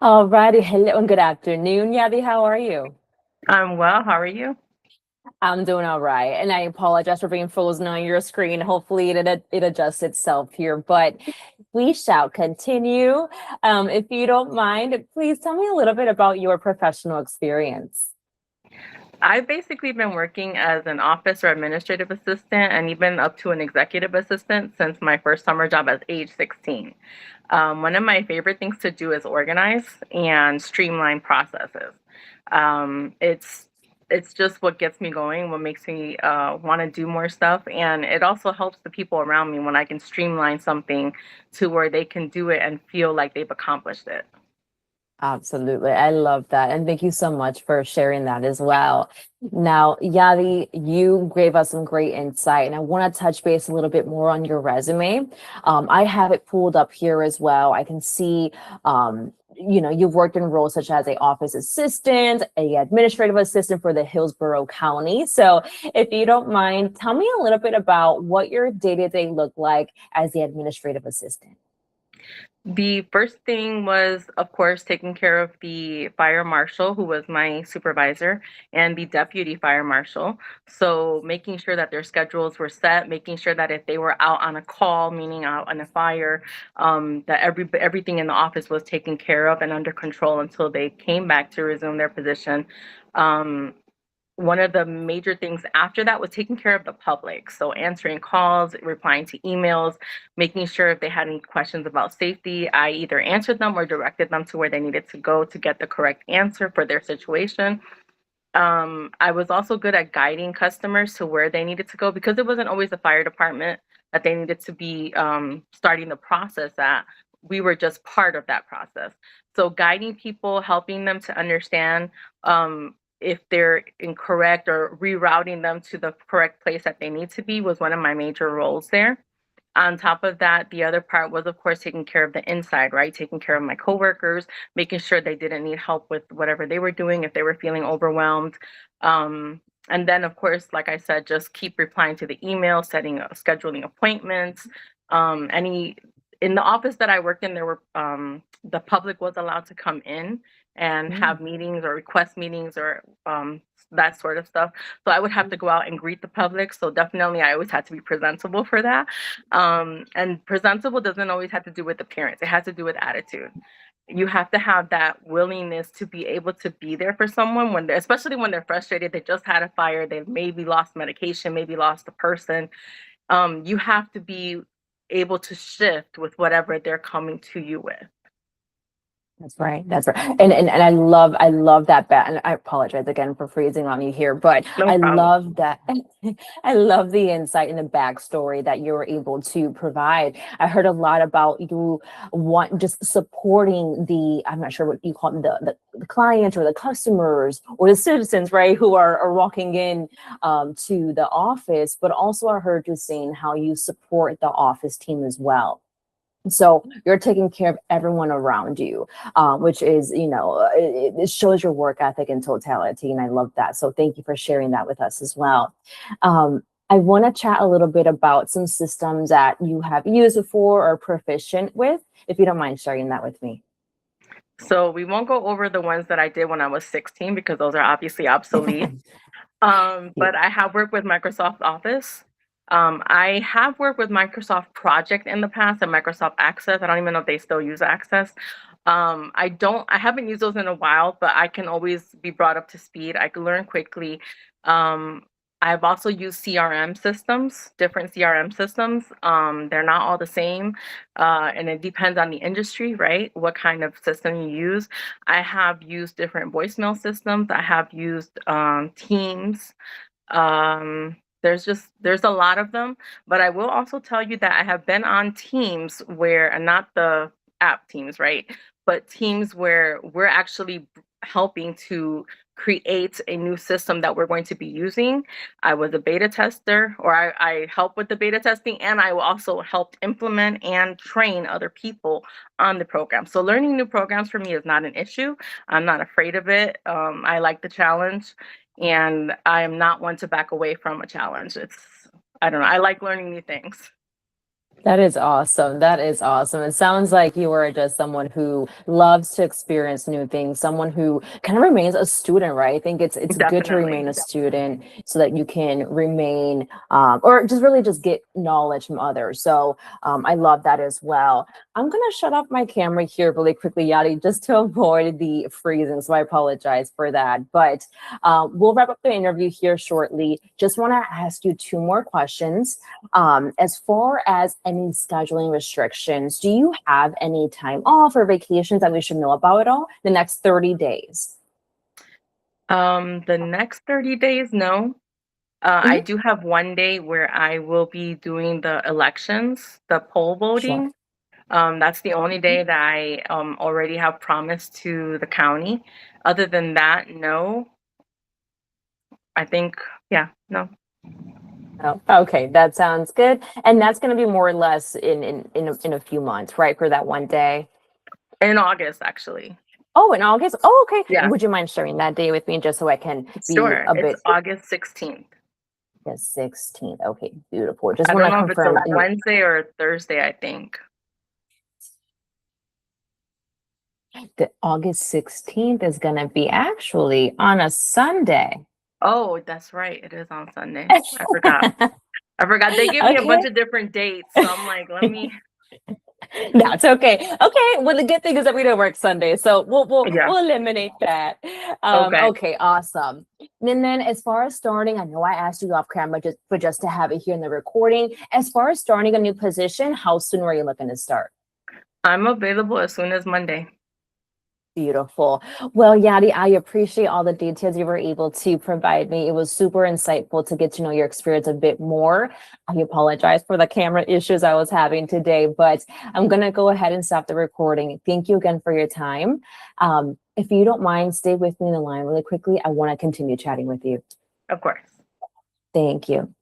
All righty. Hello and good afternoon, Yadi. How are you? I'm well. How are you? I'm doing all right. And I apologize for being frozen on your screen. Hopefully it adjusts itself here, but we shall continue. If you don't mind, please tell me a little bit about your professional experience. I've basically been working as an office or administrative assistant and even up to an executive assistant since my first summer job at age 16. One of my favorite things to do is organize and streamline processes. It's just what gets me going, what makes me want to do more stuff, and it also helps the people around me when I can streamline something to where they can do it and feel like they've accomplished it. Absolutely. I love that. And thank you so much for sharing that as well. Now, Yadi, you gave us some great insight, and I want to touch base a little bit more on your resume. I have it pulled up here as well. I can see, you've worked in roles such as a office assistant, a administrative assistant for the Hillsborough County. So if you don't mind, tell me a little bit about what your day-to-day looked like as the administrative assistant. The first thing was, of course, taking care of the fire marshal, who was my supervisor, and the deputy fire marshal. So making sure that their schedules were set, making sure that if they were out on a call, meaning out on a fire, that everything in the office was taken care of and under control until they came back to resume their position. Um, One of the major things after that was taking care of the public. So answering calls, replying to emails, making sure if they had any questions about safety, I either answered them or directed them to where they needed to go to get the correct answer for their situation. I was also good at guiding customers to where they needed to go because it wasn't always the fire department that they needed to be starting the process at. We were just part of that process. So guiding people, helping them to understand if they're incorrect or rerouting them to the correct place that they need to be was one of my major roles there. On top of that, the other part was, of course, taking care of the inside, right? Taking care of my coworkers, making sure they didn't need help with whatever they were doing, if they were feeling overwhelmed. And then, of course, like I said, just keep replying to the email, scheduling appointments. Any in the office that I worked in, there were the public was allowed to come in and have meetings or request meetings or that sort of stuff. So I would have to go out and greet the public. So definitely, I always had to be presentable for that. And presentable doesn't always have to do with appearance. It has to do with attitude. You have to have that willingness to be able to be there for someone when especially when they're frustrated, they just had a fire, they maybe lost medication, maybe lost a person. You have to be able to shift with whatever they're coming to you with. That's right. That's right. And I love that and I apologize again for freezing on you here, but No I problem. love that. I love the insight and the backstory that you were able to provide. I heard a lot about you want just supporting I'm not sure what you call them, the clients or the customers or the citizens, right, who are walking in to the office, but also I heard you saying how you support the office team as well. So you're taking care of everyone around you, which is, it shows your work ethic in totality. And I love that. So thank you for sharing that with us as well. I want to chat a little bit about some systems that you have used before or proficient with, if you don't mind sharing that with me. So we won't go over the ones that I did when I was 16 because those are obviously obsolete. Yeah. But I have worked with Microsoft Office. I have worked with Microsoft Project in the past and Microsoft Access. I don't even know if they still use Access. I haven't used those in a while, but I can always be brought up to speed. I can learn quickly. Um, I've also used CRM systems, different CRM systems. They're not all the same, and it depends on the industry, right? What kind of system you use. I have used different voicemail systems. I have used Teams. There's a lot of them, but I will also tell you that I have been on teams where, and not the app teams, right? But teams where we're actually helping to create a new system that we're going to be using. I was a beta tester, or I helped with the beta testing, and I also helped implement and train other people on the program. So learning new programs for me is not an issue. I'm not afraid of it. I like the challenge, and I am not one to back away from a challenge. I don't know, I like learning new things. That is awesome. That is awesome. It sounds like you are just someone who loves to experience new things, someone who kind of remains a student, right? I think it's good to remain Definitely. a student so that you can remain or just really just get knowledge from others. So I love that as well. I'm gonna shut off my camera here really quickly, Yadi, just to avoid the freezing. So I apologize for that. But we'll wrap up the interview here shortly. Just want to ask you two more questions. As far as any scheduling restrictions, do you have any time off or vacations that we should know about at all the next 30 days? The next 30 days, no. I Mhm. do have one day where I will be doing the elections, the poll Sure. voting. That's the only Mhm. day that I already have promised to the county. Other than that, no. I think, yeah, no. Oh, okay, that sounds good. And that's going to be more or less in a few months, right? For that one day. In August, actually. Oh, in August. Oh, okay. Yeah, Would you mind sharing that day with me just so I can be sure. a It's bit August 16th. the 16th? Okay, beautiful. Just I want don't to know if it's a confirm Wednesday or a Thursday, I think. the August 16th is going to be actually on a Sunday. Oh, that's right. It is on Sunday. I forgot. I forgot. They gave me a Okay. bunch of different dates, so I'm like, let me. That's okay. Okay. Well, the good thing is that we don't work Sunday, so we'll Yeah. we'll eliminate that. Okay. Okay, awesome. And then as far as starting, I know I asked you off camera just to have it here in the recording. As far as starting a new position, how soon were you looking to start? I'm available as soon as Monday. Beautiful. Well, Yadi, I appreciate all the details you were able to provide me. It was super insightful to get to know your experience a bit more. I apologize for the camera issues I was having today, but I'm going to go ahead and stop the recording. Thank you again for your time. If you don't mind, stay with me in the line really quickly. I want to continue chatting with you. Of course. Thank you.